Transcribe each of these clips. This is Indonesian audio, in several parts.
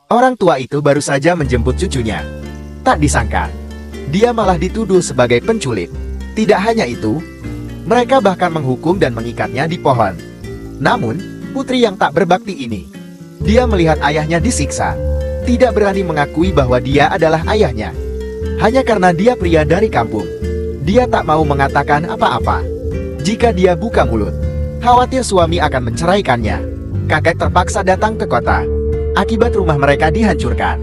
Orang tua itu baru saja menjemput cucunya. Tak disangka, dia malah dituduh sebagai penculik. Tidak hanya itu, mereka bahkan menghukum dan mengikatnya di pohon. Namun, putri yang tak berbakti ini, dia melihat ayahnya disiksa, tidak berani mengakui bahwa dia adalah ayahnya. Hanya karena dia pria dari kampung, dia tak mau mengatakan apa-apa. Jika dia buka mulut, khawatir suami akan menceraikannya. Kakek terpaksa datang ke kota. Akibat rumah mereka dihancurkan,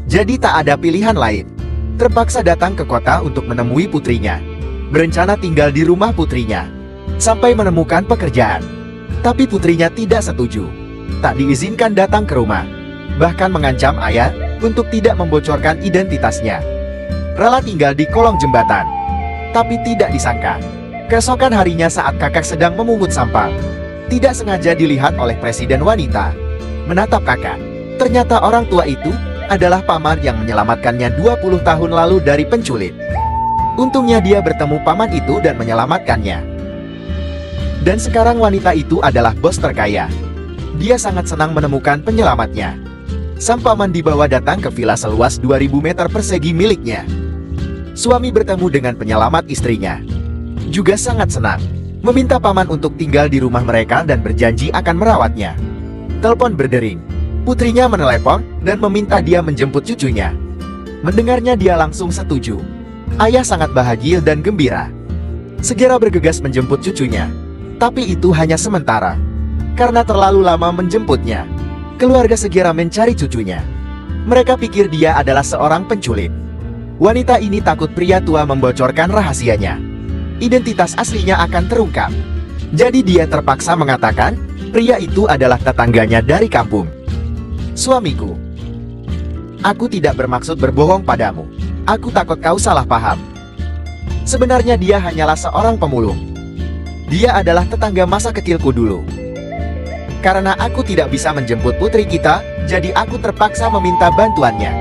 jadi tak ada pilihan lain. Terpaksa datang ke kota untuk menemui putrinya. Berencana tinggal di rumah putrinya sampai menemukan pekerjaan. Tapi putrinya tidak setuju. Tak diizinkan datang ke rumah. Bahkan mengancam ayah untuk tidak membocorkan identitasnya. Rela tinggal di kolong jembatan. Tapi tidak disangka, keesokan harinya saat kakak sedang memungut sampah, tidak sengaja dilihat oleh presiden wanita. Menatap kakak, ternyata orang tua itu adalah paman yang menyelamatkannya 20 tahun lalu dari penculik. Untungnya dia bertemu paman itu dan menyelamatkannya. Dan sekarang wanita itu adalah bos terkaya. Dia sangat senang menemukan penyelamatnya. Sang paman dibawa datang ke villa seluas 2000 meter persegi miliknya. Suami bertemu dengan penyelamat istrinya. Juga sangat senang, meminta paman untuk tinggal di rumah mereka dan berjanji akan merawatnya. Telepon berdering. Putrinya menelepon dan meminta dia menjemput cucunya. Mendengarnya dia langsung setuju. Ayah sangat bahagia dan gembira. Segera bergegas menjemput cucunya. Tapi itu hanya sementara. Karena terlalu lama menjemputnya, keluarga segera mencari cucunya. Mereka pikir dia adalah seorang penculik. Wanita ini takut pria tua membocorkan rahasianya. Identitas aslinya akan terungkap. Jadi dia terpaksa mengatakan, pria itu adalah tetangganya dari kampung. Suamiku, aku tidak bermaksud berbohong padamu. Aku takut kau salah paham. Sebenarnya dia hanyalah seorang pemulung. Dia adalah tetangga masa kecilku dulu. Karena aku tidak bisa menjemput putri kita, jadi aku terpaksa meminta bantuannya.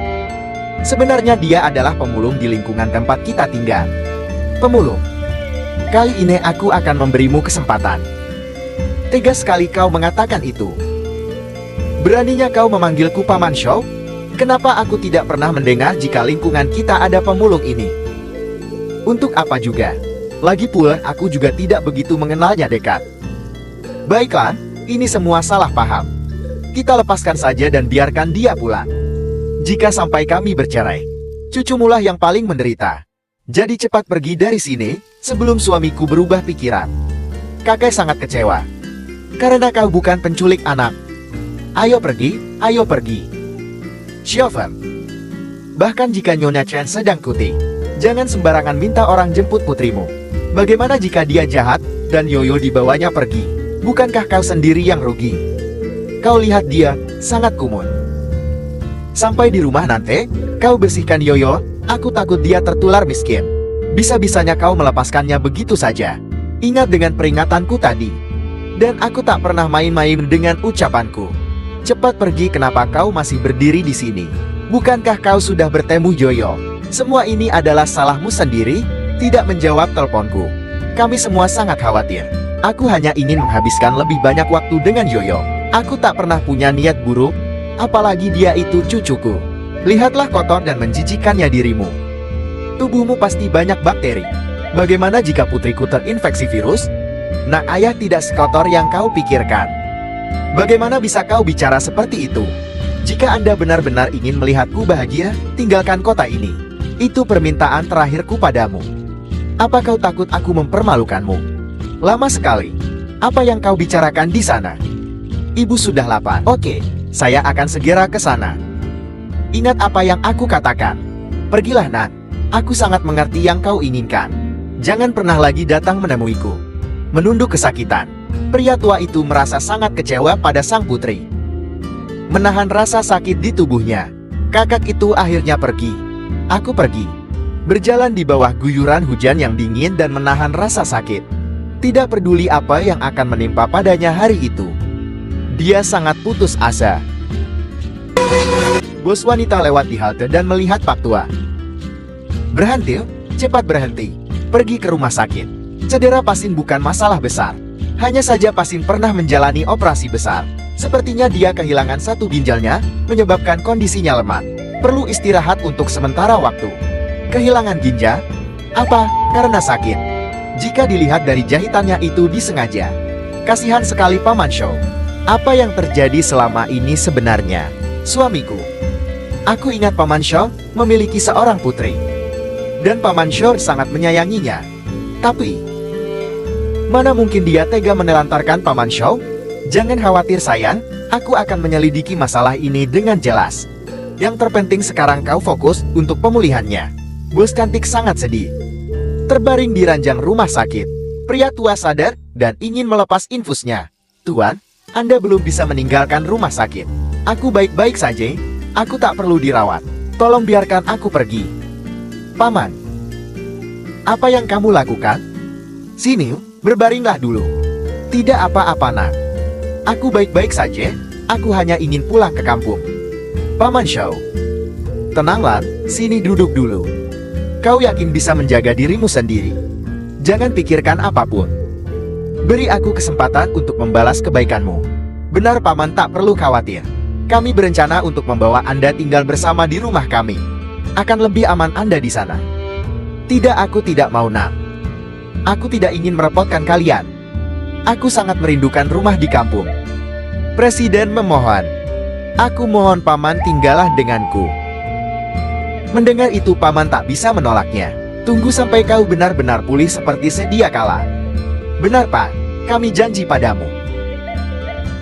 Sebenarnya dia adalah pemulung di lingkungan tempat kita tinggal. Pemulung. Kali ini aku akan memberimu kesempatan. Tegas sekali kau mengatakan itu. Beraninya kau memanggilku Paman Shou? Kenapa aku tidak pernah mendengar jika lingkungan kita ada pemulung ini? Untuk apa juga? Lagi pula aku juga tidak begitu mengenalnya dekat. Baiklah, ini semua salah paham. Kita lepaskan saja dan biarkan dia pulang. Jika sampai kami bercerai, cucumulah yang paling menderita. Jadi cepat pergi dari sini, sebelum suamiku berubah pikiran. Kakek sangat kecewa. Karena kau bukan penculik anak. Ayo pergi, ayo pergi. Xiaofeng. Bahkan jika Nyonya Chen sedang cuti, jangan sembarangan minta orang jemput putrimu. Bagaimana jika dia jahat, dan Yoyo dibawanya pergi? Bukankah kau sendiri yang rugi? Kau lihat dia, sangat kumun. Sampai di rumah nanti, kau bersihkan Yoyo, aku takut dia tertular miskin. Bisa-bisanya kau melepaskannya begitu saja. Ingat dengan peringatanku tadi. Dan aku tak pernah main-main dengan ucapanku. Cepat pergi, kenapa kau masih berdiri di sini? Bukankah kau sudah bertemu Yoyo? Semua ini adalah salahmu sendiri, tidak menjawab teleponku. Kami semua sangat khawatir. Aku hanya ingin menghabiskan lebih banyak waktu dengan Yoyo. Aku tak pernah punya niat buruk, apalagi dia itu cucuku. Lihatlah kotor dan menjijikkannya dirimu. Tubuhmu pasti banyak bakteri. Bagaimana jika putriku terinfeksi virus? Nak ayah tidak sekotor yang kau pikirkan. Bagaimana bisa kau bicara seperti itu? Jika Anda benar-benar ingin melihatku bahagia, tinggalkan kota ini. Itu permintaan terakhirku padamu. Apa kau takut aku mempermalukanmu? Lama sekali. Apa yang kau bicarakan di sana? Ibu sudah lapar. Oke, saya akan segera ke sana. Ingat apa yang aku katakan. Pergilah nak. Aku sangat mengerti yang kau inginkan. Jangan pernah lagi datang menemuiku. Menunduk kesakitan, pria tua itu merasa sangat kecewa pada sang putri. Menahan rasa sakit di tubuhnya, kakak itu akhirnya pergi. Aku pergi. Berjalan di bawah guyuran hujan yang dingin dan menahan rasa sakit. Tidak peduli apa yang akan menimpa padanya hari itu. Dia sangat putus asa. Bos wanita lewat di halte dan melihat Pak Tua. Berhenti, cepat berhenti. Pergi ke rumah sakit. Cedera Pasin bukan masalah besar. Hanya saja Pasin pernah menjalani operasi besar. Sepertinya dia kehilangan satu ginjalnya, menyebabkan kondisinya lemah. Perlu istirahat untuk sementara waktu. Kehilangan ginjal? Apa? Karena sakit? Jika dilihat dari jahitannya itu disengaja. Kasihan sekali Paman Shou. Apa yang terjadi selama ini sebenarnya? Suamiku. Aku ingat Paman Shou memiliki seorang putri. Dan Paman Shou sangat menyayanginya. Tapi, mana mungkin dia tega menelantarkan Paman Shou? Jangan khawatir sayang, aku akan menyelidiki masalah ini dengan jelas. Yang terpenting sekarang kau fokus untuk pemulihannya. Bos cantik sangat sedih. Terbaring di ranjang rumah sakit. Pria tua sadar dan ingin melepas infusnya. Tuan, Anda belum bisa meninggalkan rumah sakit. Aku baik-baik saja. Aku tak perlu dirawat. Tolong biarkan aku pergi. Paman, apa yang kamu lakukan? Sini, berbaringlah dulu. Tidak apa-apa nak. Aku baik-baik saja, aku hanya ingin pulang ke kampung. Paman Shou. Tenanglah, sini duduk dulu. Kau yakin bisa menjaga dirimu sendiri? Jangan pikirkan apapun. Beri aku kesempatan untuk membalas kebaikanmu. Benar Paman tak perlu khawatir. Kami berencana untuk membawa Anda tinggal bersama di rumah kami. Akan lebih aman Anda di sana. Tidak, aku tidak mau nak. Aku tidak ingin merepotkan kalian. Aku sangat merindukan rumah di kampung. Presiden memohon. Aku mohon Paman tinggallah denganku. Mendengar itu Paman tak bisa menolaknya. Tunggu sampai kau benar-benar pulih seperti sedia kala. Benar Pak, kami janji padamu.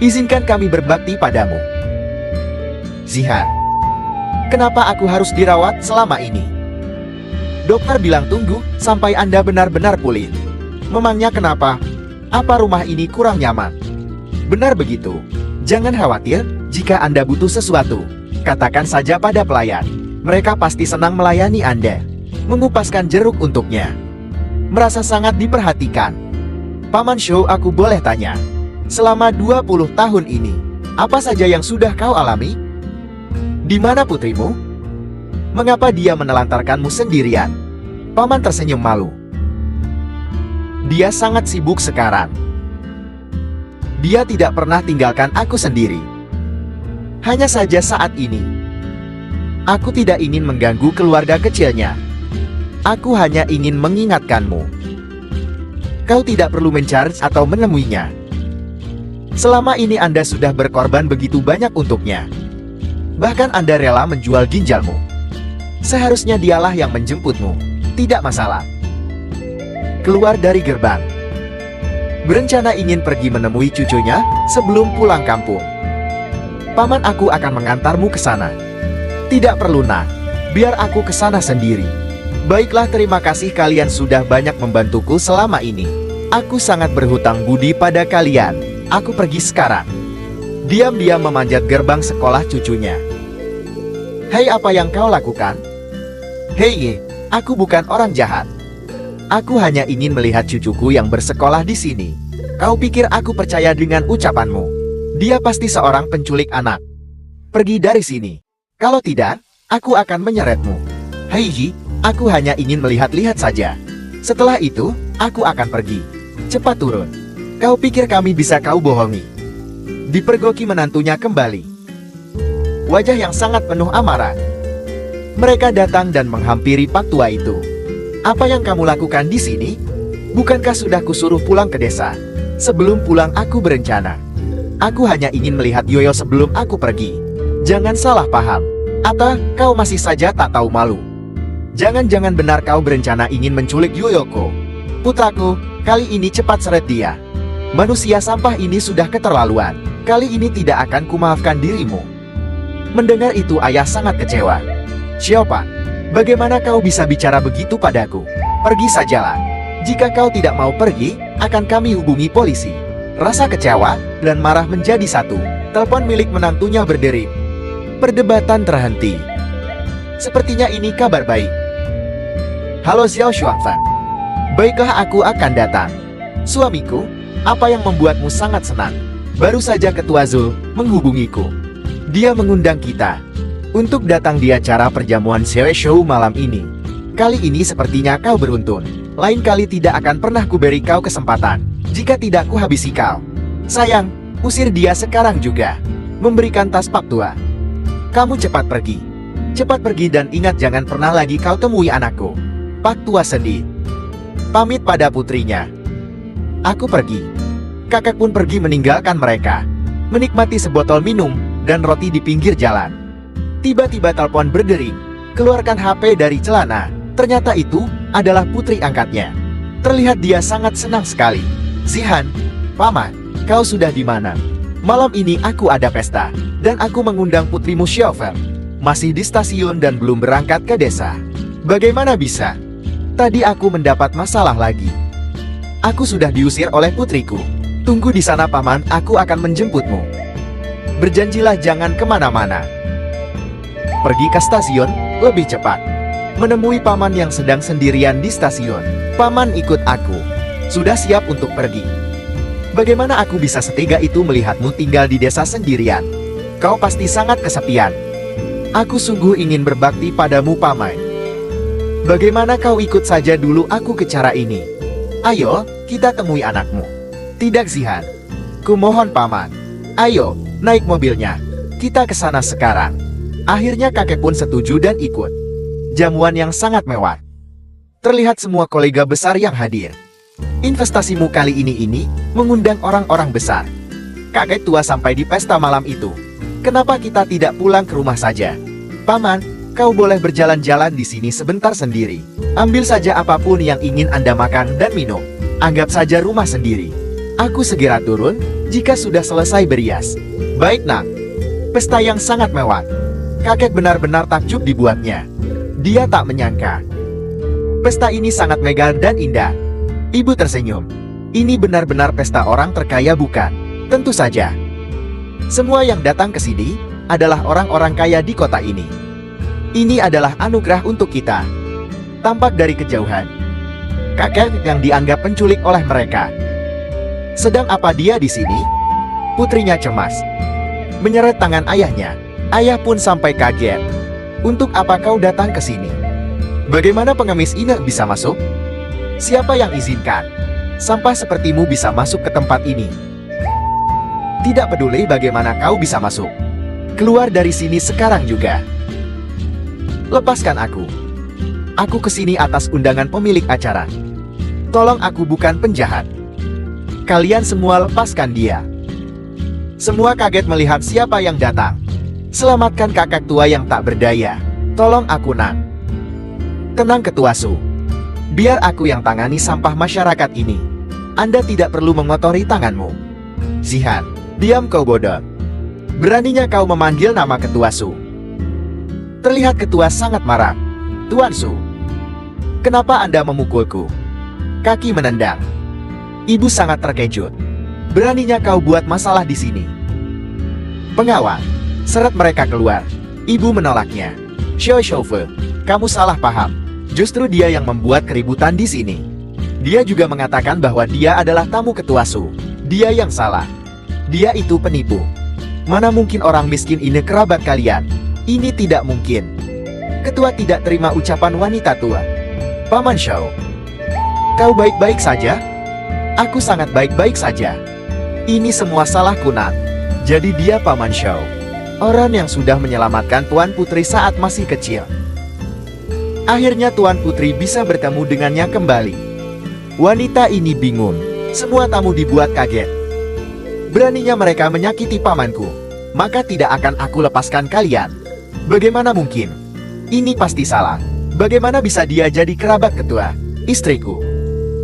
Izinkan kami berbakti padamu. Zihan, kenapa aku harus dirawat selama ini? Dokter bilang tunggu sampai Anda benar-benar pulih. Memangnya kenapa? Apa rumah ini kurang nyaman? Benar begitu. Jangan khawatir, jika Anda butuh sesuatu, katakan saja pada pelayan. Mereka pasti senang melayani Anda. Mengupaskan jeruk untuknya. Merasa sangat diperhatikan. Paman Shou, aku boleh tanya, selama 20 tahun ini, apa saja yang sudah kau alami? Di mana putrimu? Mengapa dia menelantarkanmu sendirian? Paman tersenyum malu. Dia sangat sibuk sekarang. Dia tidak pernah tinggalkan aku sendiri. Hanya saja saat ini, aku tidak ingin mengganggu keluarga kecilnya. Aku hanya ingin mengingatkanmu. Kau tidak perlu mencari atau menemuinya. Selama ini Anda sudah berkorban begitu banyak untuknya. Bahkan Anda rela menjual ginjalmu. Seharusnya dialah yang menjemputmu. Tidak masalah. Keluar dari gerbang. Berencana ingin pergi menemui cucunya sebelum pulang kampung. Paman, aku akan mengantarmu ke sana. Tidak perlu nak, biar aku ke sana sendiri. Baiklah, terima kasih kalian sudah banyak membantuku selama ini. Aku sangat berhutang budi pada kalian. Aku pergi sekarang. Diam-diam memanjat gerbang sekolah cucunya. Hei, apa yang kau lakukan? Hei, aku bukan orang jahat. Aku hanya ingin melihat cucuku yang bersekolah di sini. Kau pikir aku percaya dengan ucapanmu? Dia pasti seorang penculik anak. Pergi dari sini. Kalau tidak, aku akan menyeretmu. Hei, aku hanya ingin melihat-lihat saja. Setelah itu, aku akan pergi. Cepat turun. Kau pikir kami bisa kau bohongi? Dipergoki menantunya kembali. Wajah yang sangat penuh amarah. Mereka datang dan menghampiri Pak Tua itu. Apa yang kamu lakukan di sini? Bukankah sudah kusuruh pulang ke desa? Sebelum pulang aku berencana. Aku hanya ingin melihat Yoyo sebelum aku pergi. Jangan salah paham. Atau kau masih saja tak tahu malu? Jangan-jangan benar kau berencana ingin menculik Yoyoko? Putraku, kali ini cepat seret dia. Manusia sampah ini sudah keterlaluan. Kali ini tidak akan kumaafkan dirimu. Mendengar itu ayah sangat kecewa. Xiaopan, bagaimana kau bisa bicara begitu padaku? Pergi sajalah. Jika kau tidak mau pergi, akan kami hubungi polisi. Rasa kecewa dan marah menjadi satu. Telepon milik menantunya berdering. Perdebatan terhenti. Sepertinya ini kabar baik. Halo Xiao Xuanfan. Baiklah, aku akan datang. Suamiku, apa yang membuatmu sangat senang? Baru saja Ketua Zul menghubungiku. Dia mengundang kita untuk datang di acara perjamuan cewek show malam ini. Kali ini sepertinya kau beruntung. Lain kali tidak akan pernah kuberi kau kesempatan. Jika tidak kuhabisi kau. Sayang, Usir dia sekarang juga. Memberikan tas Pak Tua. Kamu cepat pergi. Cepat pergi dan ingat jangan pernah lagi kau temui anakku. Pak Tua sedih. Pamit pada putrinya. Aku pergi. Kakek pun pergi meninggalkan mereka. Menikmati sebotol minum dan roti di pinggir jalan. Tiba-tiba telepon berdering. Keluarkan HP dari celana. Ternyata itu adalah putri angkatnya. Terlihat dia sangat senang sekali. Zihan, Paman, kau sudah di mana? Malam ini aku ada pesta, dan aku mengundang putrimu Xiaofen. Masih di stasiun dan belum berangkat ke desa. Bagaimana bisa? Tadi aku mendapat masalah lagi. Aku sudah diusir oleh putriku. Tunggu di sana Paman, aku akan menjemputmu. Berjanjilah jangan kemana-mana. Pergi ke stasiun, lebih cepat. Menemui Paman yang sedang sendirian di stasiun. Paman ikut aku. Sudah siap untuk pergi. Bagaimana aku bisa setega itu melihatmu tinggal di desa sendirian? Kau pasti sangat kesepian. Aku sungguh ingin berbakti padamu Paman. Bagaimana kau ikut saja dulu aku ke cara ini? Ayo, kita temui anakmu. Tidak Zihan. Kumohon Paman. Ayo, naik mobilnya. Kita ke sana sekarang. Akhirnya kakek pun setuju dan ikut. Jamuan yang sangat mewah. Terlihat semua kolega besar yang hadir. Investasimu kali ini mengundang orang-orang besar. Kakek tua sampai di pesta malam itu. Kenapa kita tidak pulang ke rumah saja? Paman, kau boleh berjalan-jalan di sini sebentar sendiri. Ambil saja apapun yang ingin Anda makan dan minum. Anggap saja rumah sendiri. Aku segera turun jika sudah selesai berias. Baik nak. Pesta yang sangat mewah. Kakek benar-benar takjub dibuatnya. Dia tak menyangka. Pesta ini sangat megah dan indah. Ibu tersenyum. Ini benar-benar pesta orang terkaya bukan? Tentu saja. Semua yang datang ke sini adalah orang-orang kaya di kota ini. Ini adalah anugerah untuk kita. Tampak dari kejauhan. Kakek yang dianggap penculik oleh mereka. Sedang apa dia di sini? Putrinya cemas. Menyeret tangan ayahnya. Ayah pun sampai kaget. Untuk apa kau datang ke sini? Bagaimana pengemis ini bisa masuk? Siapa yang izinkan? Sampah sepertimu bisa masuk ke tempat ini. Tidak peduli bagaimana kau bisa masuk. Keluar dari sini sekarang juga. Lepaskan aku. Aku kesini atas undangan pemilik acara. Tolong aku bukan penjahat. Kalian semua lepaskan dia. Semua kaget melihat siapa yang datang. Selamatkan kakek tua yang tak berdaya. Tolong aku nak. Tenang Ketua Su. Biar aku yang tangani sampah masyarakat ini. Anda tidak perlu mengotori tanganmu. Zihan, diam kau bodoh. Beraninya kau memanggil nama Ketua Su. Terlihat ketua sangat marah. Tuan Su, kenapa Anda memukulku? Kaki menendang. Ibu sangat terkejut. Beraninya kau buat masalah di sini. Pengawal, seret mereka keluar. Ibu menolaknya. Xiaofe, kamu salah paham. Justru dia yang membuat keributan di sini. Dia juga mengatakan bahwa dia adalah tamu Ketua Su. Dia yang salah. Dia itu penipu. Mana mungkin orang miskin ini kerabat kalian? Ini tidak mungkin. Ketua tidak terima ucapan wanita tua. Paman Xiao, kau baik-baik saja? Aku sangat baik-baik saja. Ini semua salahku nak. Jadi dia Paman Xiao, orang yang sudah menyelamatkan Tuan Putri saat masih kecil. Akhirnya Tuan Putri bisa bertemu dengannya kembali. Wanita ini bingung. Semua tamu dibuat kaget. Beraninya mereka menyakiti pamanku. Maka tidak akan aku lepaskan kalian. Bagaimana mungkin? Ini pasti salah. Bagaimana bisa dia jadi kerabat ketua? Istriku.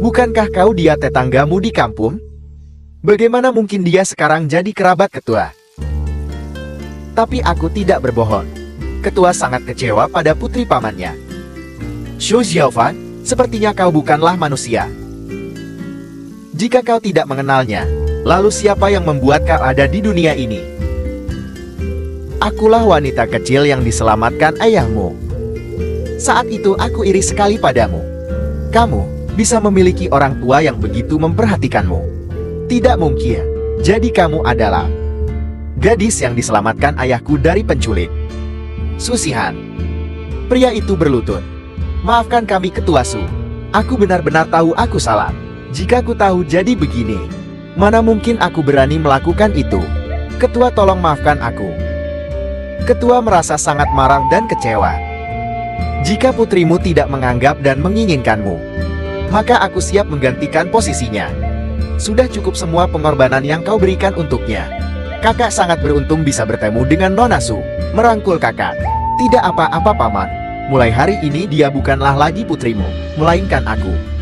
Bukankah kau dia tetanggamu di kampung? Bagaimana mungkin dia sekarang jadi kerabat ketua? Tapi aku tidak berbohong. Ketua sangat kecewa pada putri pamannya. Xu Xiaofan, sepertinya kau bukanlah manusia. Jika kau tidak mengenalnya, lalu siapa yang membuat kau ada di dunia ini? Akulah wanita kecil yang diselamatkan ayahmu. Saat itu aku iri sekali padamu. Kamu bisa memiliki orang tua yang begitu memperhatikanmu. Tidak mungkin. Jadi kamu adalah gadis yang diselamatkan ayahku dari penculik. Susihan. Pria itu berlutut. Maafkan kami Ketua Su. Aku benar-benar tahu aku salah. Jika ku tahu jadi begini. Mana mungkin aku berani melakukan itu? Ketua, tolong maafkan aku. Ketua merasa sangat marah dan kecewa. Jika putrimu tidak menganggap dan menginginkanmu, maka aku siap menggantikan posisinya. Sudah cukup semua pengorbanan yang kau berikan untuknya. Kakak sangat beruntung bisa bertemu dengan Nona Su. Merangkul kakak. Tidak apa-apa paman. Mulai hari ini dia bukanlah lagi putrimu, melainkan aku.